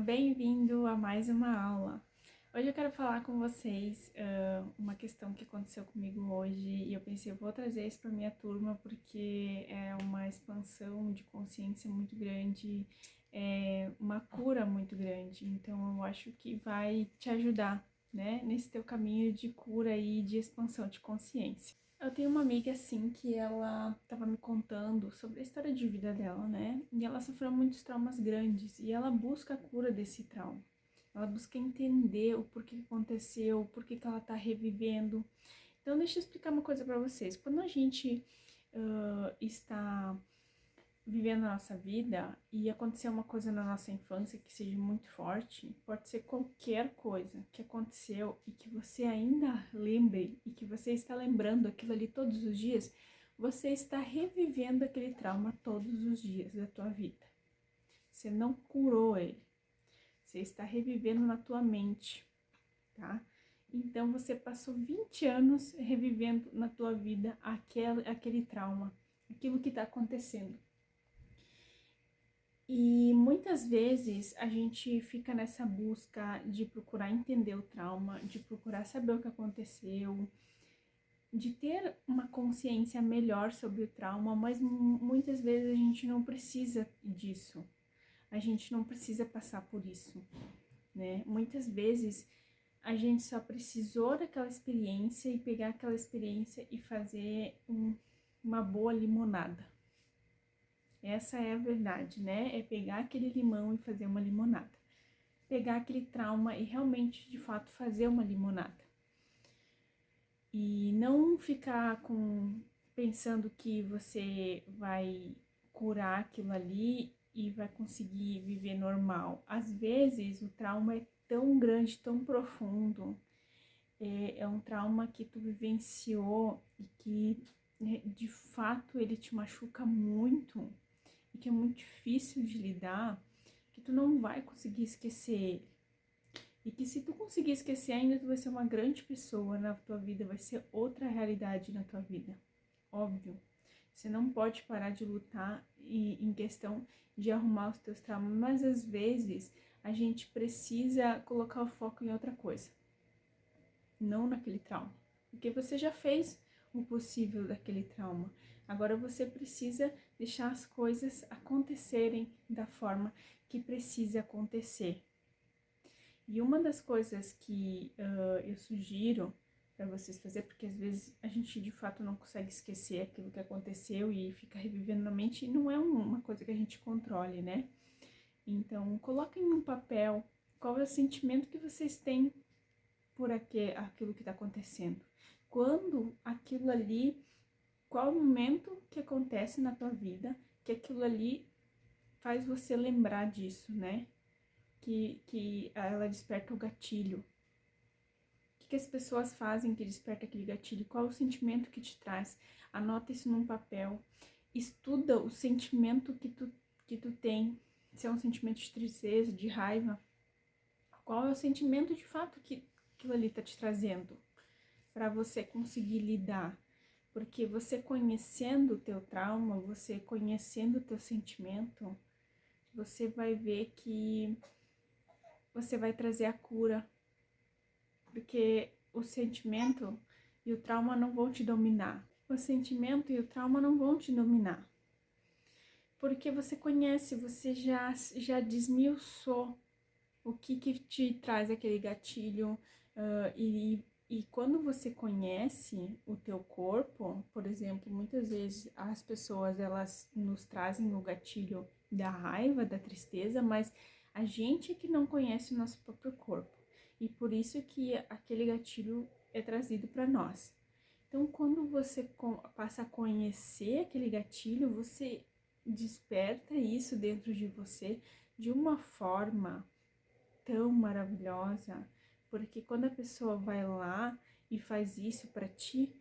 bem-vindo a mais uma aula. Hoje eu quero falar com vocês uma questão que aconteceu comigo hoje e eu pensei, eu vou trazer isso para minha turma porque é uma expansão de consciência muito grande, é uma cura muito grande, então eu acho que vai te ajudar, né, nesse teu caminho de cura e de expansão de consciência. Eu tenho uma amiga, assim, que ela tava me contando sobre a história de vida dela, né? E ela sofreu muitos traumas grandes e ela busca a cura desse trauma. Ela busca entender o porquê que aconteceu, o porquê que ela tá revivendo. Então, deixa eu explicar uma coisa pra vocês. Quando a gente está vivendo a nossa vida e acontecer uma coisa na nossa infância que seja muito forte, pode ser qualquer coisa que aconteceu e que você ainda lembre e que você está lembrando aquilo ali todos os dias, você está revivendo aquele trauma todos os dias da tua vida. Você não curou ele, você está revivendo na tua mente, tá? Então você passou 20 anos revivendo na tua vida aquele trauma, aquilo que está acontecendo. E muitas vezes a gente fica nessa busca de procurar entender o trauma, de procurar saber o que aconteceu, de ter uma consciência melhor sobre o trauma, mas muitas vezes a gente não precisa disso. A gente não precisa passar por isso, né? Muitas vezes a gente só precisou daquela experiência e pegar aquela experiência e fazer uma boa limonada. Essa é a verdade, né? É pegar aquele limão e fazer uma limonada. Pegar aquele trauma e realmente, de fato, fazer uma limonada. E não ficar pensando que você vai curar aquilo ali e vai conseguir viver normal. Às vezes, o trauma é tão grande, tão profundo. É um trauma que tu vivenciou e que, de fato, ele te machuca muito e que é muito difícil de lidar, que tu não vai conseguir esquecer ele. E que se tu conseguir esquecer ainda, tu vai ser uma grande pessoa na tua vida, vai ser outra realidade na tua vida. Óbvio. Você não pode parar de lutar em questão de arrumar os teus traumas, mas às vezes a gente precisa colocar o foco em outra coisa, não naquele trauma. Porque você já fez o possível daquele trauma. Agora você precisa deixar as coisas acontecerem da forma que precisa acontecer. E uma das coisas que eu sugiro para vocês fazer, porque às vezes a gente de fato não consegue esquecer aquilo que aconteceu e fica revivendo na mente, e não é uma coisa que a gente controle, né? Então, coloquem num papel qual é o sentimento que vocês têm por aquilo que está acontecendo. Quando aquilo ali, qual o momento que acontece na tua vida que aquilo ali faz você lembrar disso, né? Que ela desperta o gatilho. O que as pessoas fazem que desperta aquele gatilho? Qual o sentimento que te traz? Anota isso num papel. Estuda o sentimento que tu tem. Se é um sentimento de tristeza, de raiva. Qual é o sentimento de fato que aquilo ali tá te trazendo? Para você conseguir lidar. Porque você conhecendo o teu trauma, você conhecendo o teu sentimento, você vai ver que você vai trazer a cura. Porque o sentimento e o trauma não vão te dominar. O sentimento e o trauma não vão te dominar. Porque você conhece, você já desmiuçou o que te traz aquele gatilho. E quando você conhece o teu corpo, por exemplo, muitas vezes as pessoas elas nos trazem o gatilho da raiva, da tristeza, mas a gente é que não conhece o nosso próprio corpo. E por isso que aquele gatilho é trazido para nós. Então, quando você passa a conhecer aquele gatilho, você desperta isso dentro de você de uma forma tão maravilhosa, porque quando a pessoa vai lá e faz isso pra ti,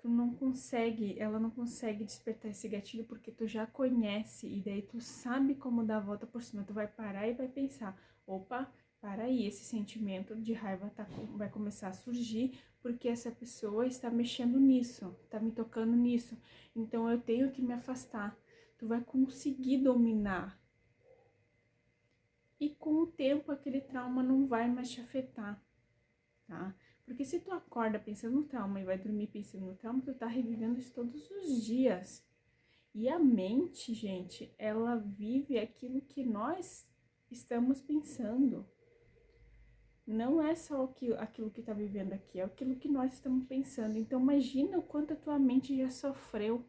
ela não consegue despertar esse gatilho porque tu já conhece e daí tu sabe como dar a volta por cima. Tu vai parar e vai pensar, opa, para aí, esse sentimento de raiva vai começar a surgir porque essa pessoa está mexendo nisso, está me tocando nisso, então eu tenho que me afastar. Tu vai conseguir dominar e com o tempo aquele trauma não vai mais te afetar, tá? Porque se tu acorda pensando no trauma e vai dormir pensando no trauma, tu tá revivendo isso todos os dias. E a mente, gente, ela vive aquilo que nós estamos pensando. Não é só aquilo que tá vivendo aqui, é aquilo que nós estamos pensando. Então imagina o quanto a tua mente já sofreu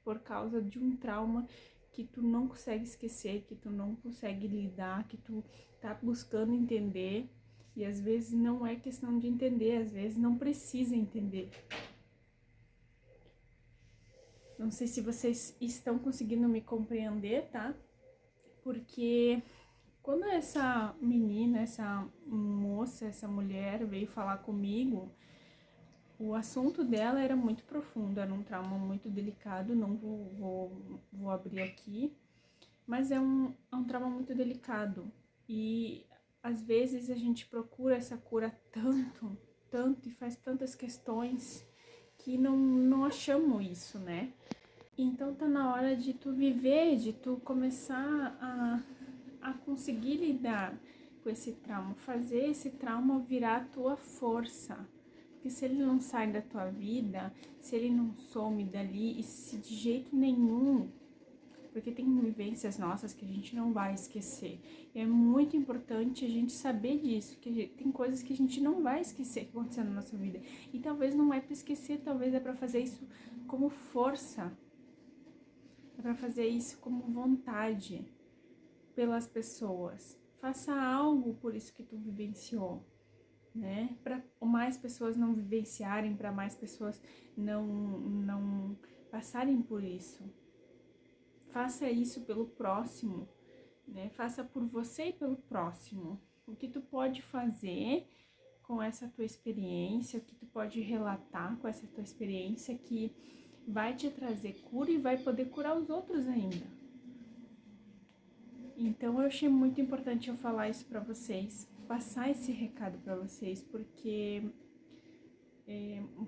por causa de um trauma que tu não consegue esquecer, que tu não consegue lidar, que tu tá buscando entender. E às vezes não é questão de entender, às vezes não precisa entender. Não sei se vocês estão conseguindo me compreender, tá? Porque quando essa menina, essa moça, essa mulher veio falar comigo, o assunto dela era muito profundo, era um trauma muito delicado, não vou abrir aqui, mas é um trauma muito delicado. E às vezes a gente procura essa cura tanto, e faz tantas questões que não achamos isso, né? Então tá na hora de tu viver, de tu começar a conseguir lidar com esse trauma, fazer esse trauma virar a tua força. Porque se ele não sai da tua vida, se ele não some dali, e se de jeito nenhum, porque tem vivências nossas que a gente não vai esquecer. E é muito importante a gente saber disso, que tem coisas que a gente não vai esquecer que aconteceu na nossa vida. E talvez não é para esquecer, talvez é para fazer isso como força. É para fazer isso como vontade pelas pessoas. Faça algo por isso que tu vivenciou, né? Para mais pessoas não vivenciarem, para mais pessoas não passarem por isso. Faça isso pelo próximo, né? Faça por você e pelo próximo. O que tu pode fazer com essa tua experiência, o que tu pode relatar com essa tua experiência que vai te trazer cura e vai poder curar os outros ainda. Então eu achei muito importante eu falar isso para vocês, passar esse recado para vocês, porque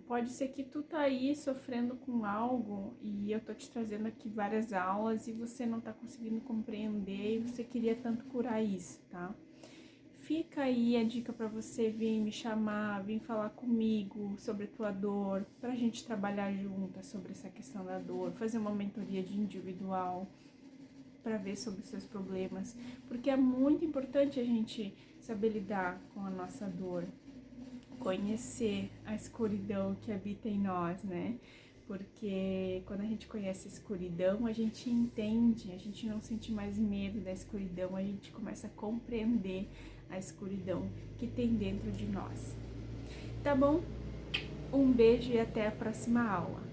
pode ser que tu tá aí sofrendo com algo e eu tô te trazendo aqui várias aulas e você não tá conseguindo compreender e você queria tanto curar isso, tá? Fica aí a dica para você vir me chamar, vir falar comigo sobre a tua dor, pra gente trabalhar juntas sobre essa questão da dor, fazer uma mentoria de individual para ver sobre os seus problemas, porque é muito importante a gente saber lidar com a nossa dor, conhecer a escuridão que habita em nós, né? Porque quando a gente conhece a escuridão, a gente entende, a gente não sente mais medo da escuridão, a gente começa a compreender a escuridão que tem dentro de nós. Tá bom? Um beijo e até a próxima aula.